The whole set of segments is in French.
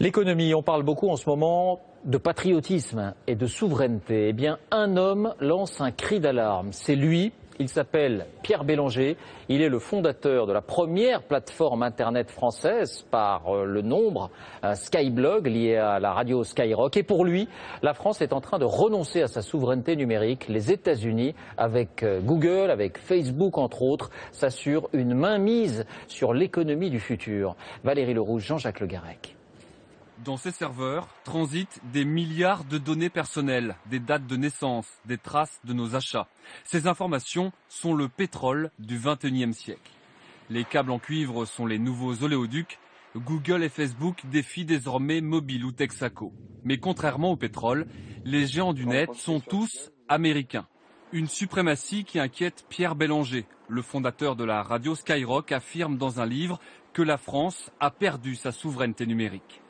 L'économie, on parle beaucoup en ce moment de patriotisme et de souveraineté. Eh bien, un homme lance un cri d'alarme. C'est lui, il s'appelle Pierre Bélanger. Il est le fondateur de la première plateforme internet française par le nombre, Skyblog, lié à la radio Skyrock. Et pour lui, la France est en train de renoncer à sa souveraineté numérique. Les États-Unis, avec Google, avec Facebook entre autres, s'assurent une mainmise sur l'économie du futur. Valérie Lerouge, Jean-Jacques Le Garec. Dans ces serveurs transitent des milliards de données personnelles, des dates de naissance, des traces de nos achats. Ces informations sont le pétrole du XXIe siècle. Les câbles en cuivre sont les nouveaux oléoducs. Google et Facebook défient désormais Mobile ou Texaco. Mais contrairement au pétrole, les géants du net sont tous américains. Une suprématie qui inquiète Pierre Bélanger. Le fondateur de la radio Skyrock affirme dans un livre que la France a perdu sa souveraineté numérique.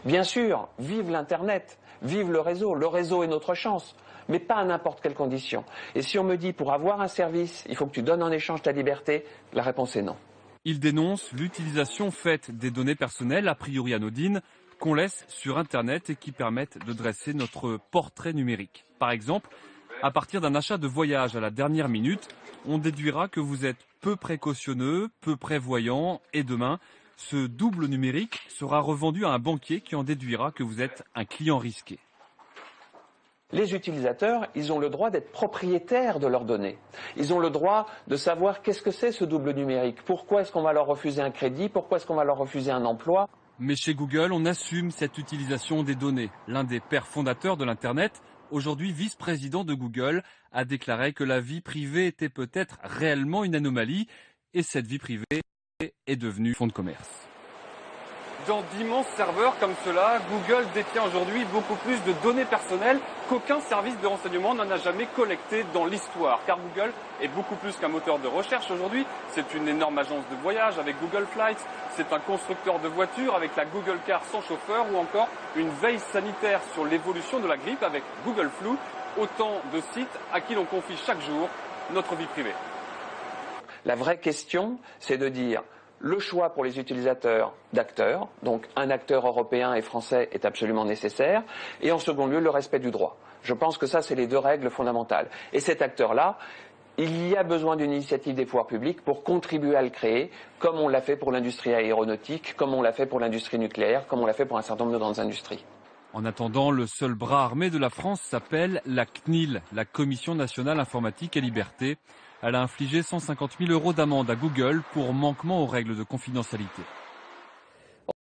Bien sûr, vive l'Internet, vive le réseau est notre chance, mais pas à n'importe quelle condition. Et si on me dit pour avoir un service, il faut que tu donnes en échange ta liberté, la réponse est non. Il dénonce l'utilisation faite des données personnelles, a priori anodines, qu'on laisse sur Internet et qui permettent de dresser notre portrait numérique. Par exemple, à partir d'un achat de voyage à la dernière minute, on déduira que vous êtes peu précautionneux, peu prévoyant et demain, ce double numérique sera revendu à un banquier qui en déduira que vous êtes un client risqué. Les utilisateurs, ils ont le droit d'être propriétaires de leurs données. Ils ont le droit de savoir qu'est-ce que c'est ce double numérique. Pourquoi est-ce qu'on va leur refuser un crédit? Pourquoi est-ce qu'on va leur refuser un emploi? Mais chez Google, on assume cette utilisation des données. L'un des pères fondateurs de l'Internet, aujourd'hui vice-président de Google, a déclaré que la vie privée était peut-être réellement une anomalie et cette vie privée est devenue fonds de commerce. Dans d'immenses serveurs comme cela, Google détient aujourd'hui beaucoup plus de données personnelles qu'aucun service de renseignement n'en a jamais collecté dans l'histoire. Car Google est beaucoup plus qu'un moteur de recherche aujourd'hui. C'est une énorme agence de voyage avec Google Flights. C'est un constructeur de voitures avec la Google Car sans chauffeur ou encore une veille sanitaire sur l'évolution de la grippe avec Google Flu. Autant de sites à qui l'on confie chaque jour notre vie privée. La vraie question, c'est de dire le choix pour les utilisateurs d'acteurs, donc un acteur européen et français est absolument nécessaire, et en second lieu, le respect du droit. Je pense que ça, c'est les deux règles fondamentales. Et cet acteur-là, il y a besoin d'une initiative des pouvoirs publics pour contribuer à le créer, comme on l'a fait pour l'industrie aéronautique, comme on l'a fait pour l'industrie nucléaire, comme on l'a fait pour un certain nombre de grandes industries. En attendant, le seul bras armé de la France s'appelle la CNIL, la Commission nationale informatique et liberté. Elle a infligé 150 000 € d'amende à Google pour manquement aux règles de confidentialité.